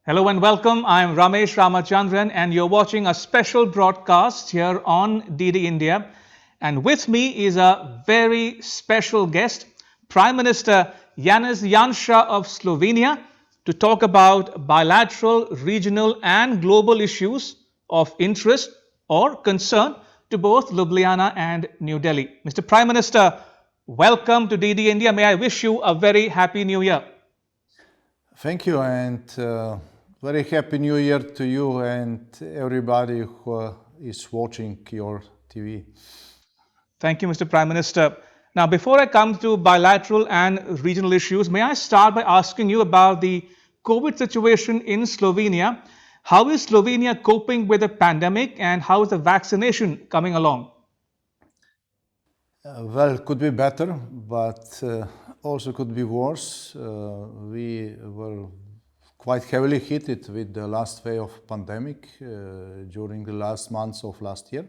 Hello and welcome. I am Ramesh Ramachandran and you're watching a special broadcast here on DD India. And with me is a very special guest, Prime Minister Janeza Janše of Slovenia, to talk about bilateral, regional and global issues of interest or concern to both Ljubljana and New Delhi. Mr. Prime Minister, welcome to DD India. May I wish you a very happy New Year. Thank you, and very happy New Year to you and everybody who is watching your TV. Thank you, Mr. Prime Minister. Now, before I come to bilateral and regional issues, may I start by asking you about the COVID situation in Slovenia? How is Slovenia coping with the pandemic and how is the vaccination coming along? Well, could be better, but also could be worse. We were quite heavily hit with the last wave of pandemic during the last months of last year.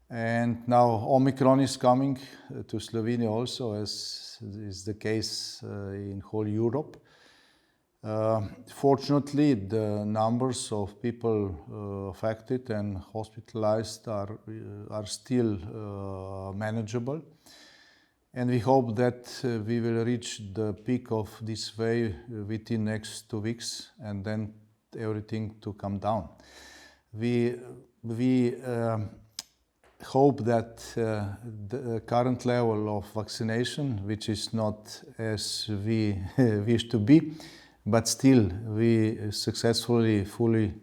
And now Omicron is coming to Slovenia also, as is the case in whole Europe. Fortunately, the numbers of people affected and hospitalized are still manageable. And we hope that we will reach the peak of this wave within next 2 weeks and then everything to come down. We hope that the current level of vaccination, which is not as we wish to be, but still we successfully fully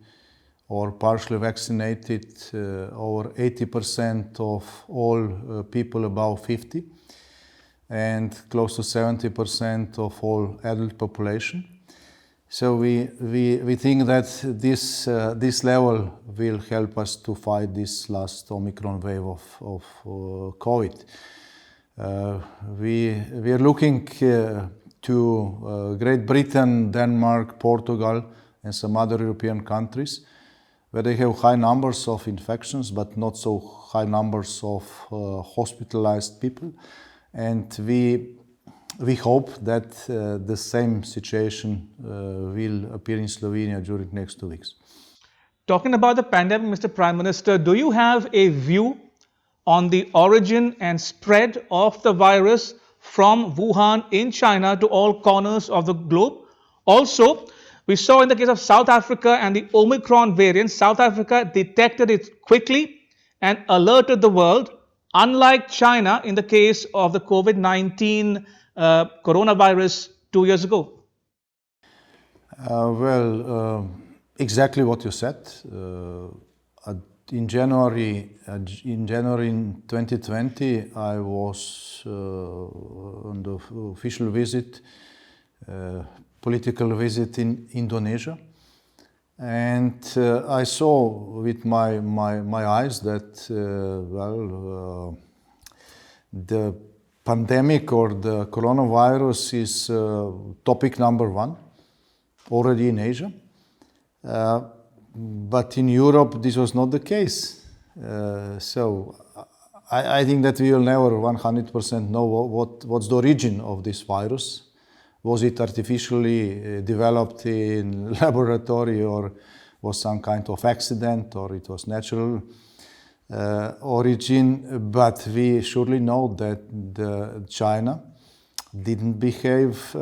or partially vaccinated over 80% of all people above 50 and close to 70% of all adult population. So we think that this level will help us to fight this last Omicron wave of COVID. We are looking to Great Britain, Denmark, Portugal, and some other European countries where they have high numbers of infections, but not so high numbers of hospitalized people. And we hope that the same situation will appear in Slovenia during the next 2 weeks. Talking about the pandemic, Mr. Prime Minister, do you have a view on the origin and spread of the virus from Wuhan in China to all corners of the globe? Also, we saw in the case of South Africa and the Omicron variant, South Africa detected it quickly and alerted the world, unlike China in the case of the COVID-19 coronavirus 2 years ago. Exactly what you said. In January in 2020, I was on the official visit, political visit in Indonesia, and I saw with my eyes that the pandemic or the coronavirus is topic number one already in Asia. But in Europe, this was not the case. So I think that we will never 100% know what's the origin of this virus. Was it artificially developed in laboratory, or was some kind of accident, or it was natural origin? But we surely know that China didn't behave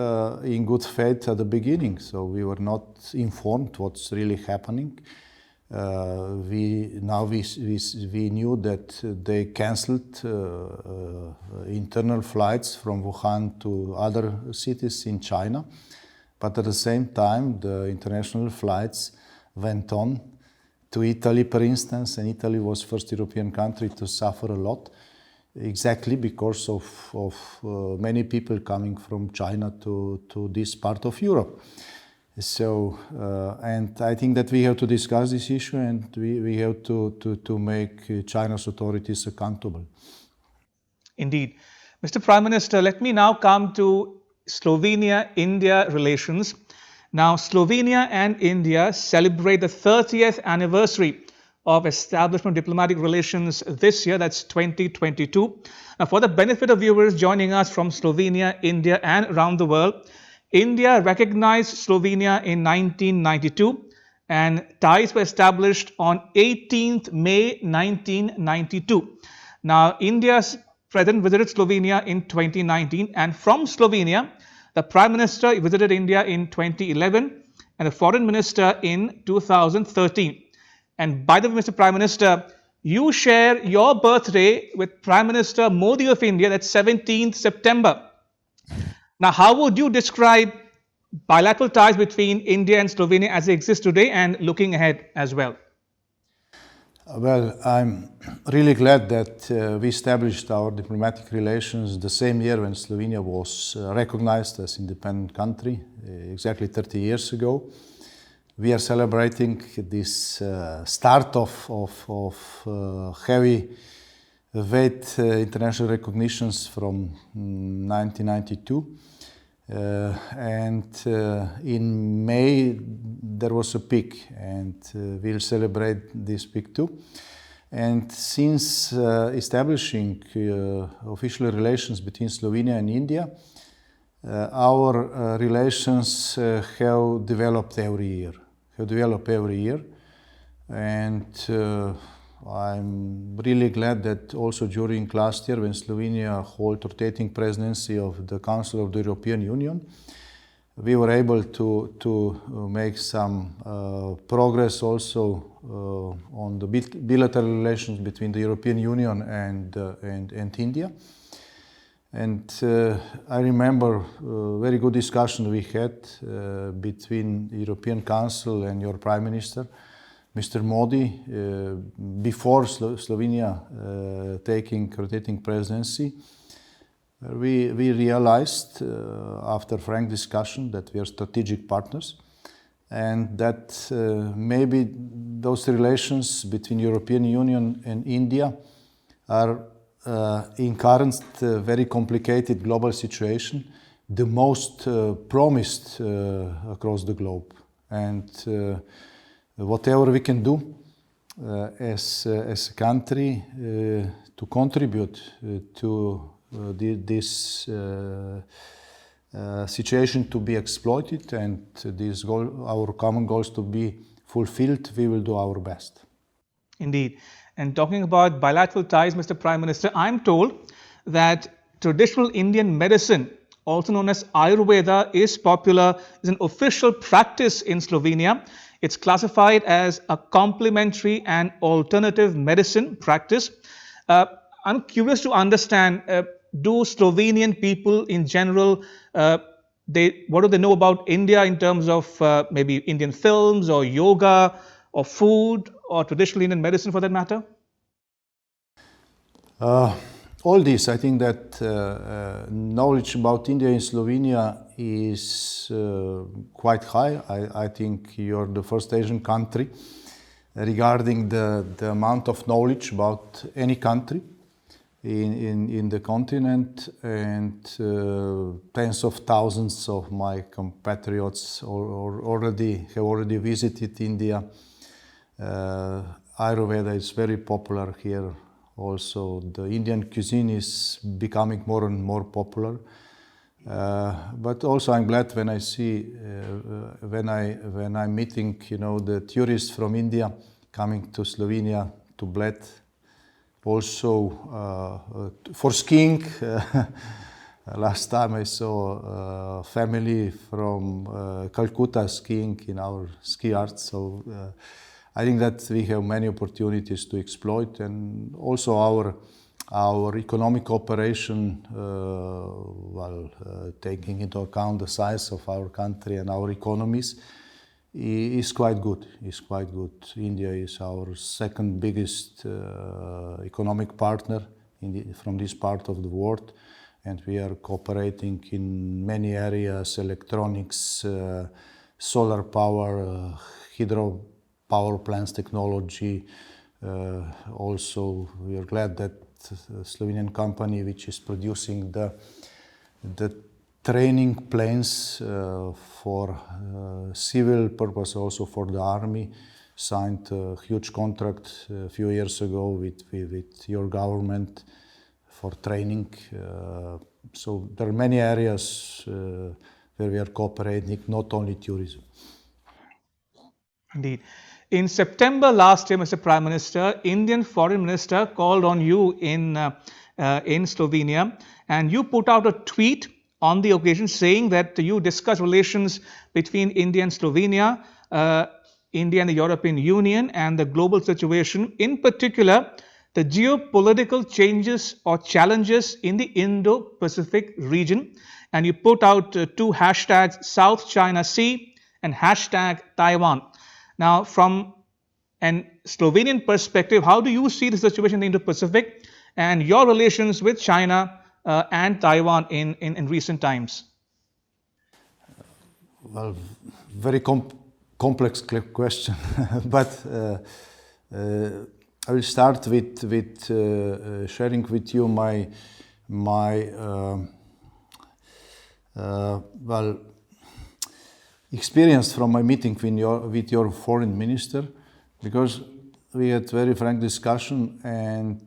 in good faith at the beginning, so we were not informed what's really happening. We knew that they cancelled internal flights from Wuhan to other cities in China, but at the same time the international flights went on to Italy, for instance, and Italy was first European country to suffer a lot, exactly because of many people coming from China to this part of Europe. So, and I think that we have to discuss this issue, and we have to make China's authorities accountable. Indeed. Mr. Prime Minister, let me now come to Slovenia-India relations. Now, Slovenia and India celebrate the 30th anniversary of establishment of diplomatic relations this year, that's 2022. Now, for the benefit of viewers joining us from Slovenia, India, and around the world, India recognized Slovenia in 1992 and ties were established on 18th May 1992. Now, India's president visited Slovenia in 2019, and from Slovenia, the Prime Minister visited India in 2011 and the Foreign Minister in 2013. And by the way, Mr. Prime Minister, you share your birthday with Prime Minister Modi of India, that's 17th September. Now, how would you describe bilateral ties between India and Slovenia as they exist today and looking ahead as well? Well, I'm really glad that we established our diplomatic relations the same year when Slovenia was recognized as independent country, exactly 30 years ago. We are celebrating this start of heavy weight international recognitions from 1992. And in May there was a peak, and we'll celebrate this peak too. And since establishing official relations between Slovenia and India, our relations have developed every year. And I'm really glad that also during last year, when Slovenia held rotating presidency of the Council of the European Union, we were able to make some progress also on the bilateral relations between the European Union and India. And I remember a very good discussion we had between the European Council and your Prime Minister, Mr. Modi, before Slovenia taking rotating presidency. We realized after frank discussion that we are strategic partners, and that maybe those relations between European Union and India are in current very complicated global situation the most promised across the globe. And whatever we can do as a country to contribute to this situation to be exploited and this goal, our common goals to be fulfilled, we will do our best. Indeed. And talking about bilateral ties, Mr. Prime Minister, I'm told that traditional Indian medicine, also known as Ayurveda, is popular, is an official practice in Slovenia. It's classified as a complementary and alternative medicine practice. I'm curious to understand, do Slovenian people in general, what do they know about India in terms of maybe Indian films or yoga or food or traditional Indian medicine for that matter? All this, I think that knowledge about India in Slovenia is quite high. I think you're the first Asian country regarding the amount of knowledge about any country in the continent, and tens of thousands of my compatriots have already visited India. Ayurveda is very popular here. Also, the Indian cuisine is becoming more and more popular. But also, I'm glad when I see when I'm meeting, the tourists from India coming to Slovenia, to Bled, also for skiing. Last time I saw a family from Calcutta skiing in our ski art. So I think that we have many opportunities to exploit, and also our economic cooperation, taking into account the size of our country and our economies, is quite good. India is our second biggest economic partner from this part of the world, and we are cooperating in many areas: electronics, solar power, hydro power plants technology. Also, we are glad that a Slovenian company which is producing the training planes for civil purpose, also for the army, signed a huge contract a few years ago with your government for training. So there are many areas where we are cooperating, not only tourism. Indeed. In September last year, Mr. Prime Minister, Indian Foreign Minister called on you in Slovenia, and you put out a tweet on the occasion saying that you discussed relations between India and Slovenia, India and the European Union, and the global situation, in particular, the geopolitical changes or challenges in the Indo-Pacific region. And you put out two hashtags, South China Sea and hashtag Taiwan. Now, from an Slovenian perspective, how do you see the situation in the Indo-Pacific and your relations with China and Taiwan in recent times? Well, very complex question, but I will start with sharing with you my experience from my meeting with your foreign minister, because we had very frank discussion, and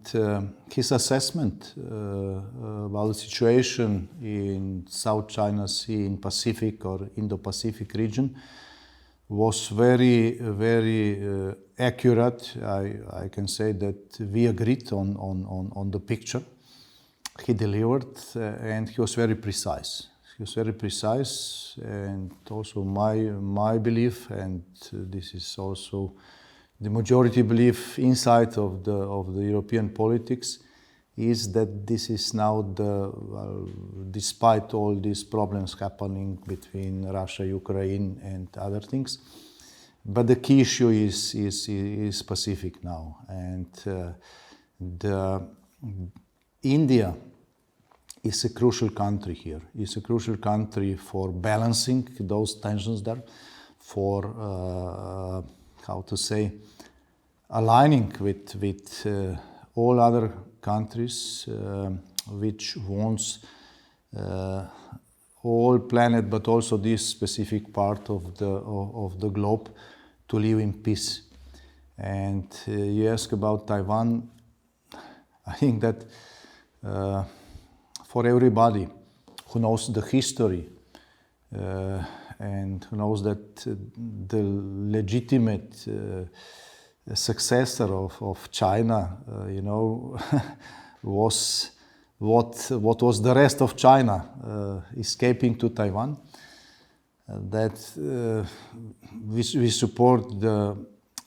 his assessment about the situation in South China Sea, in Pacific or Indo-Pacific region was very, very accurate. I can say that we agreed on the picture he delivered, and he was very precise. He was very precise, and also my belief, and this is also the majority belief inside of the European politics, is that this is now despite all these problems happening between Russia, Ukraine, and other things, but the key issue is Pacific now, and India is a crucial country here. It's a crucial country for balancing those tensions there, for aligning with all other countries which wants all planet, but also this specific part of the globe to live in peace. And you ask about Taiwan. I think that for everybody who knows the history and who knows that the legitimate successor of China, was what was the rest of China escaping to Taiwan. That we support the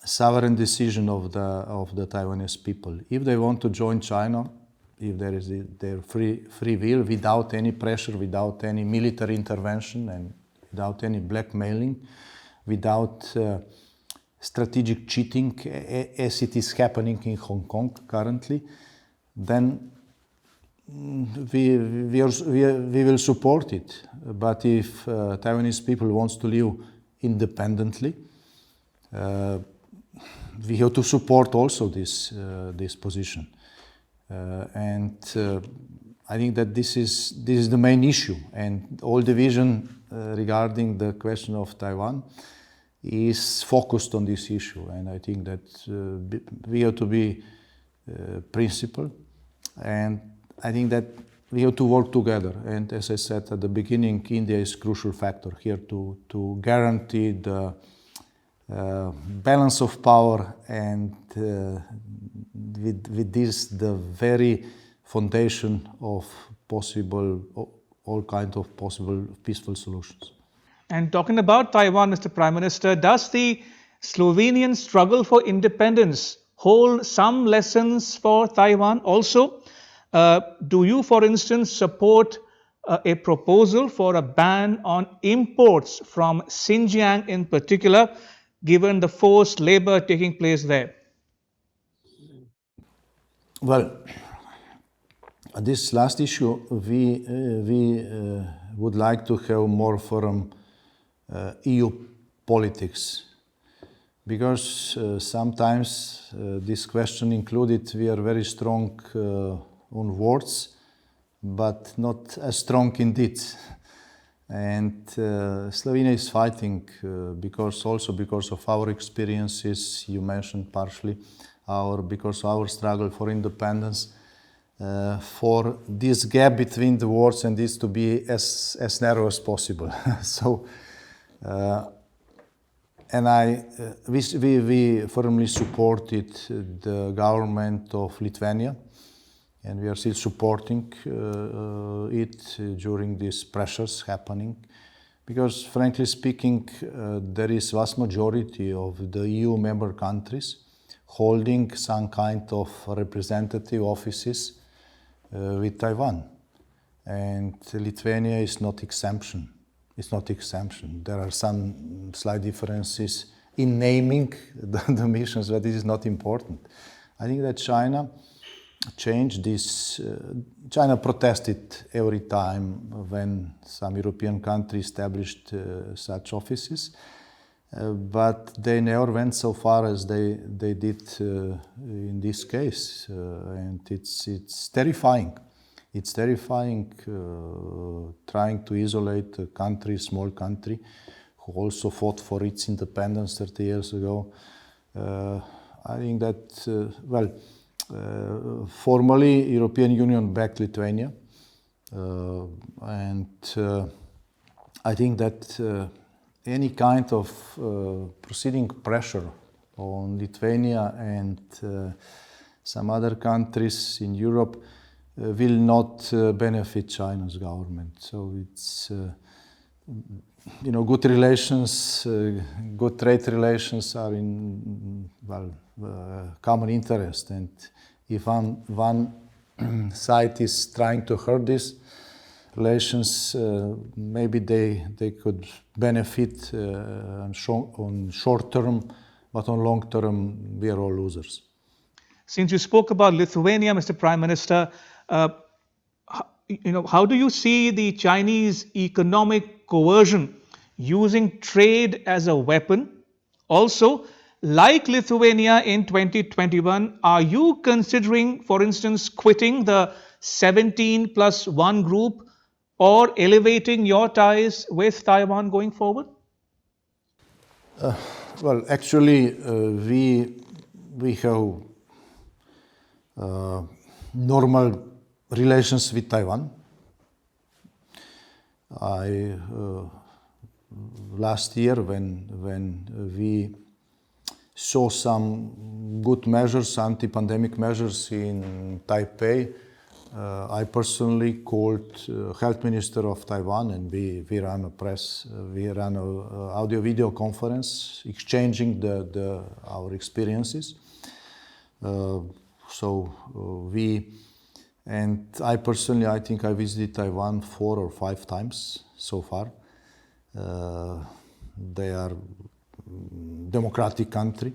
sovereign decision of the Taiwanese people. If they want to join China, if there is their free will, without any pressure, without any military intervention, and without any blackmailing, without strategic cheating, as it is happening in Hong Kong currently, then we will support it. But if Taiwanese people wants to live independently, we have to support also this position. And I think that this is the main issue, and all division regarding the question of Taiwan is focused on this issue. And I think that we have to be principled, and I think that we have to work together. And as I said at the beginning, India is a crucial factor here to guarantee the balance of power, and with this the very foundation of all kinds of possible peaceful solutions. And talking about Taiwan, Mr. Prime Minister, does the Slovenian struggle for independence hold some lessons for Taiwan also? Do you, for instance, support a proposal for a ban on imports from Xinjiang in particular, given the forced labor taking place there? Well, this last issue, we would like to have more firm EU politics, because sometimes this question included, we are very strong on words, but not as strong in deeds. And Slovenia is fighting because of our experiences, you mentioned partially, because of our struggle for independence. for this gap between the words and this to be as narrow as possible. So, and we firmly supported the government of Lithuania, and we are still supporting it during these pressures happening, because frankly speaking, there is vast majority of the EU member countries holding some kind of representative offices with Taiwan, and Lithuania is not exemption. It's not exemption. There are some slight differences in naming the missions, but this is not important. I think that China changed this. China protested every time when some European country established such offices, but they never went so far as they did in this case, and it's terrifying. It's terrifying trying to isolate a country, small country, who also fought for its independence 30 years ago. I think that, formally, European Union backed Lithuania, and I think that any kind of proceeding pressure on Lithuania and some other countries in Europe will not benefit China's government. So it's, good relations, good trade relations are in, common interest. And if one side is trying to hurt these relations, maybe they could benefit on short term, but on long term, we are all losers. Since you spoke about Lithuania, Mr. Prime Minister, how do you see the Chinese economic coercion using trade as a weapon? Also, like Lithuania in 2021, are you considering, for instance, quitting the 17+1 group or elevating your ties with Taiwan going forward? Well, actually, we have normal relations with Taiwan. Last year, when we saw some good measures, anti-pandemic measures in Taipei, I personally called Health Minister of Taiwan, and we ran an audio-video conference exchanging our experiences. And I personally, I think I visited Taiwan 4 or 5 times so far. They are democratic country,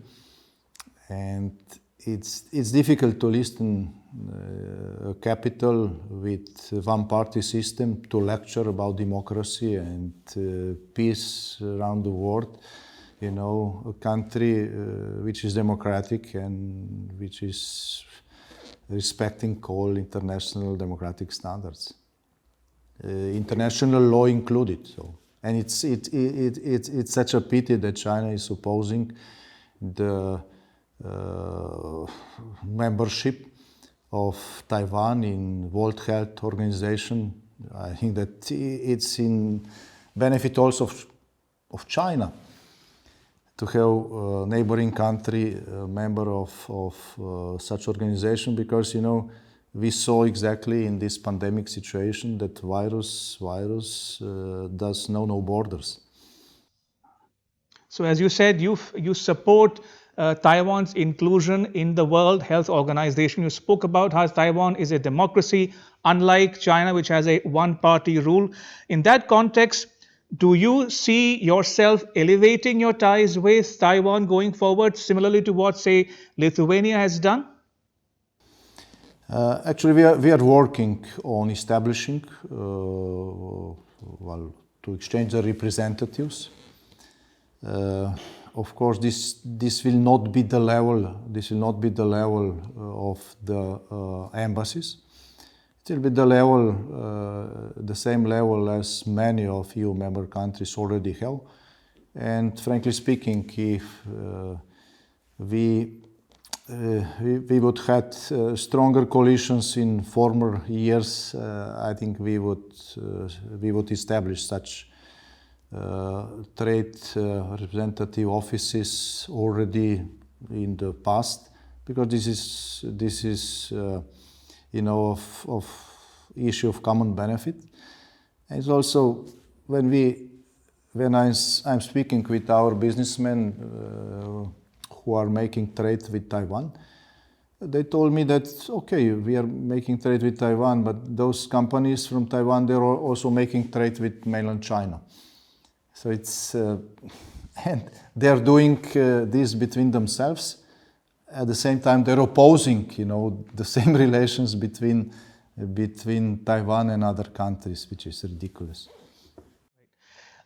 and it's difficult to listen a capital with one-party system to lecture about democracy and peace around the world. A country which is democratic and which is respecting all international democratic standards, international law included. So, and it's such a pity that China is opposing the membership of Taiwan in World Health Organization. I think that it's in benefit also of China to have a neighboring country a member of such organization, because we saw exactly in this pandemic situation that virus does know no borders. So as you said, you support Taiwan's inclusion in the World Health Organization. You spoke about how Taiwan is a democracy, unlike China, which has a one-party rule. In that context, do you see yourself elevating your ties with Taiwan going forward, similarly to what, say, Lithuania has done? Actually, we are working on establishing, to exchange the representatives. Of course, this will not be the level. This will not be the level of the embassies. It will be the same level as many of EU member countries already have. And frankly speaking, if we we would had stronger coalitions in former years. I think we would establish such trade representative offices already in the past, because this is of issue of common benefit. And it's also when I'm speaking with our businessmen who are making trade with Taiwan, they told me that, okay, we are making trade with Taiwan, but those companies from Taiwan, they're also making trade with mainland China. So it's, and they're doing this between themselves. At the same time, they're opposing, the same relations between Taiwan and other countries, which is ridiculous.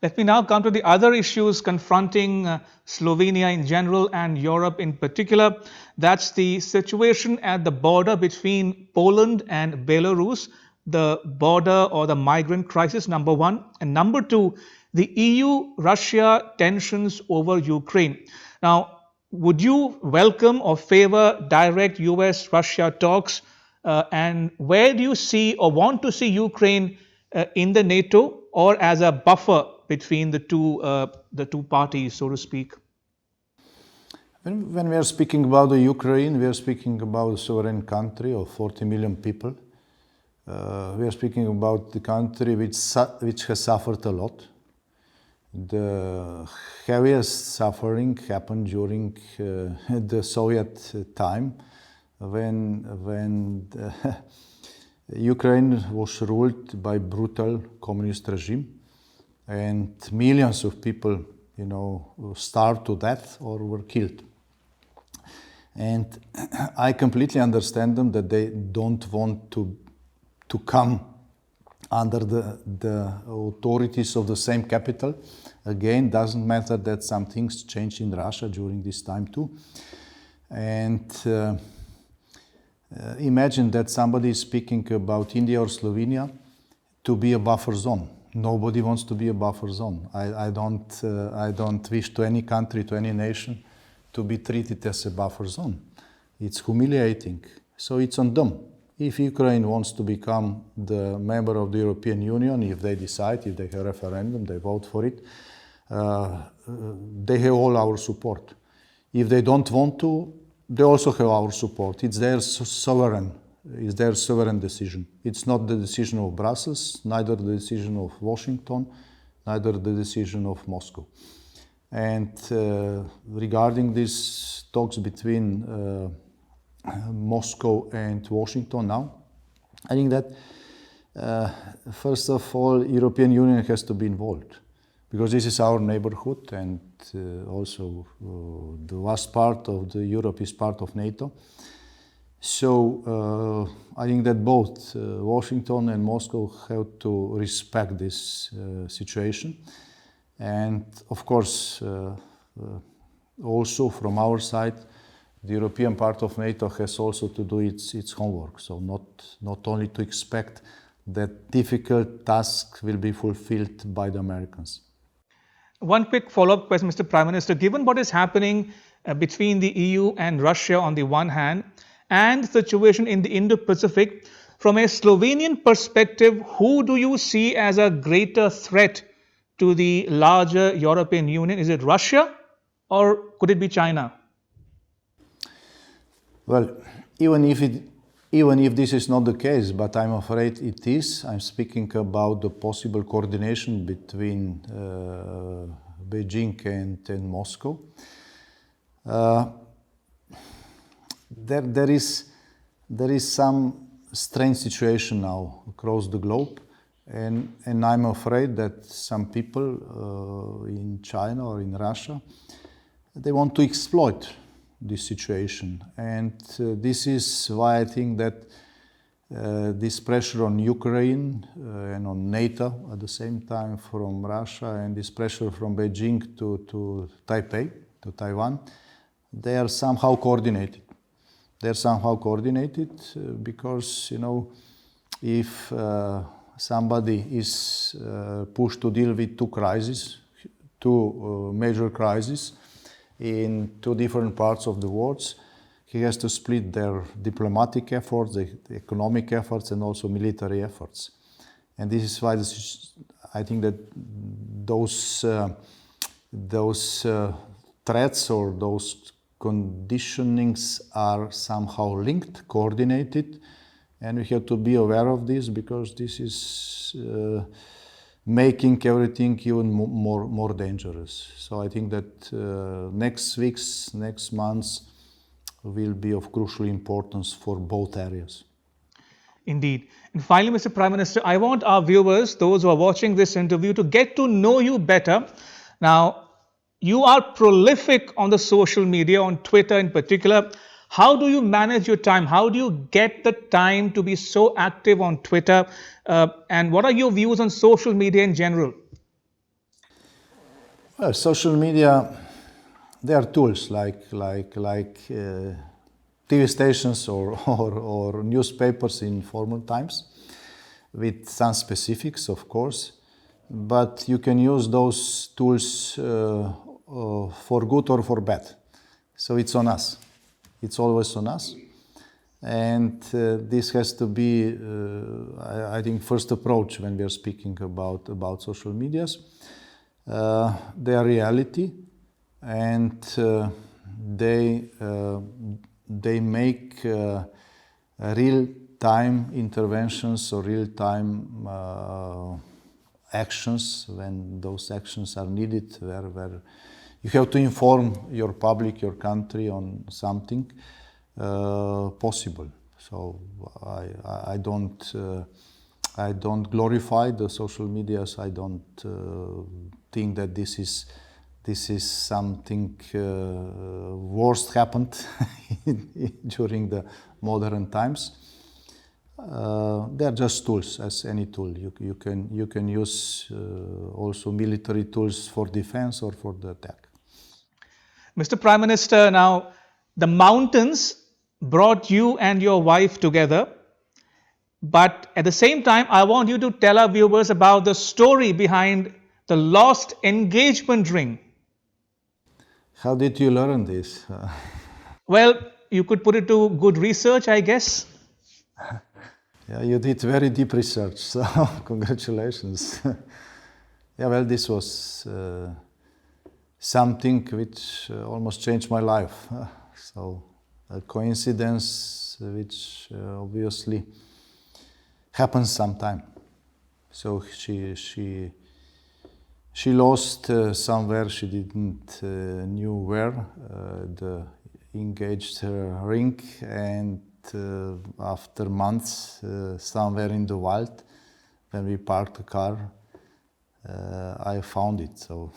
Let me now come to the other issues confronting Slovenia in general and Europe in particular. That's the situation at the border between Poland and Belarus, the border or the migrant crisis, number one. And number two, the EU-Russia tensions over Ukraine. Now, would you welcome or favor direct US-Russia talks? And where do you see or want to see Ukraine in the NATO or as a buffer between the two parties, so to speak? When we are speaking about the Ukraine, we are speaking about a sovereign country of 40 million people. We are speaking about the country which has suffered a lot. The heaviest suffering happened during the Soviet time, when Ukraine was ruled by brutal communist regime, and millions of people, starved to death or were killed. And I completely understand them that they don't want to come under the authorities of the same capital. Again, doesn't matter that some things changed in Russia during this time too. And imagine that somebody is speaking about India or Slovenia to be a buffer zone. Nobody wants to be a buffer zone. I don't wish to any country, to any nation, to be treated as a buffer zone. It's humiliating. So it's on them. If Ukraine wants to become the member of the European Union, if they decide, if they have a referendum, they vote for it, they have all our support. If they don't want to, they also have our support. It's their sovereign decision. It's not the decision of Brussels, neither the decision of Washington, neither the decision of Moscow. And regarding these talks between Moscow and Washington now, I think that first of all, European Union has to be involved, because this is our neighborhood, and also the vast part of the Europe is part of NATO. So I think that both Washington and Moscow have to respect this situation. And of course, also from our side, the European part of NATO has also to do its homework. So not only to expect that difficult task will be fulfilled by the Americans. One quick follow-up question, Mr. Prime Minister. Given what is happening between the EU and Russia on the one hand, and the situation in the Indo-Pacific, from a Slovenian perspective, who do you see as a greater threat to the larger European Union? Is it Russia or could it be China? Well, even if this is not the case, but I'm afraid it is, I'm speaking about the possible coordination between Beijing and Moscow. There is some strange situation now across the globe, and I'm afraid that some people in China or in Russia, they want to exploit this situation. And this is why I think that this pressure on Ukraine and on NATO at the same time from Russia, and this pressure from Beijing to Taipei, to Taiwan, they are somehow coordinated. They're somehow coordinated because, if somebody is pushed to deal with two major crises in two different parts of the world, he has to split their diplomatic efforts, the economic efforts, and also military efforts. And this is why I think that those threats or those conditionings are somehow linked, coordinated, and we have to be aware of this because this is making everything even more dangerous. So I think that next weeks, next months will be of crucial importance for both areas. Indeed. And finally, Mr. Prime Minister, I want our viewers, those who are watching this interview, to get to know you better. Now, you are prolific on the social media, on Twitter in particular. How do you manage your time? How do you get the time to be so active on Twitter? And what are your views on social media in general? Well, social media, they are tools like TV stations or newspapers in former times, with some specifics, of course. But you can use those tools for good or for bad. So it's on us. It's always on us. And this has to be, I think, first approach when we are speaking about social medias. They are reality, and they make real-time interventions or real-time actions when those actions are needed, where you have to inform your public, your country on something possible. So I don't glorify the social medias. I don't think that this is something worst happened during the modern times. They are just tools, as any tool. You can use also military tools for defense or for the attack. Mr. Prime Minister, now the mountains brought you and your wife together, but at the same time, I want you to tell our viewers about the story behind the lost engagement ring. How did you learn this? Well, you could put it to good research, I guess. Yeah, you did very deep research, so congratulations. Yeah, well, this was something which almost changed my life. So a coincidence which obviously happens sometime. So she lost somewhere, she didn't knew where, the engaged ring, and after months, somewhere in the wild, when we parked the car, I found it. So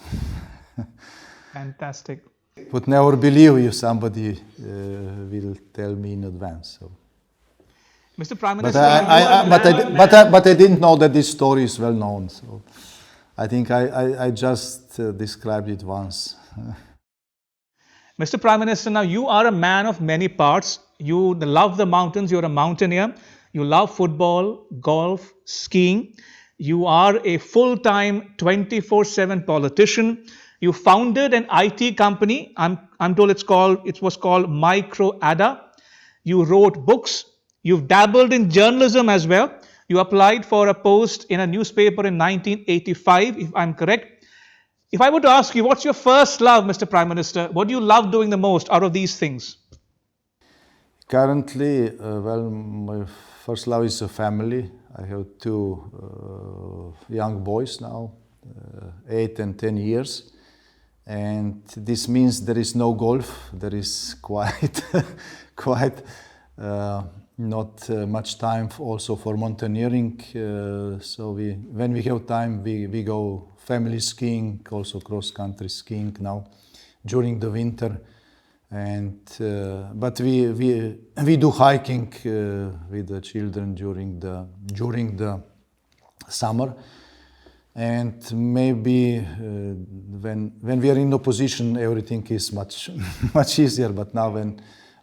fantastic. Would never believe if somebody will tell me in advance. So. Mr. Prime Minister, but I didn't know that this story is well known. So I think I just described it once. Mr. Prime Minister, now you are a man of many parts. You love the mountains. You're a mountaineer. You love football, golf, skiing. You are a full-time 24/7 politician. You founded an IT company. I'm told it was called Micro Ada. You wrote books. You've dabbled in journalism as well. You applied for a post in a newspaper in 1985, if I'm correct. If I were to ask you, what's your first love, Mr. Prime Minister? What do you love doing the most out of these things? Currently, well, my first love is a family. I have two young boys now, 8 and 10 years. And this means there is no golf. There is quite not much time also for mountaineering. So when we have time, we go family skiing, also cross-country skiing now during the winter. And but we do hiking with the children during the summer. And maybe when we are in opposition, everything is much easier. But now when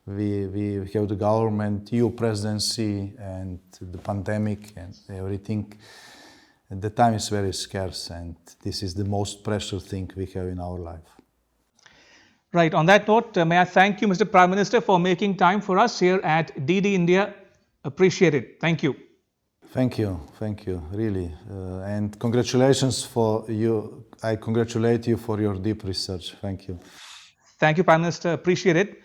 we have the government, EU presidency, and the pandemic and everything, the time is very scarce, and this is the most precious thing we have in our life. Right. On that note, may I thank you, Mr. Prime Minister, for making time for us here at DD India. Appreciate it. Thank you. Thank you, really. And congratulations for you. I congratulate you for your deep research. Thank you. Thank you, Prime Minister. Appreciate it.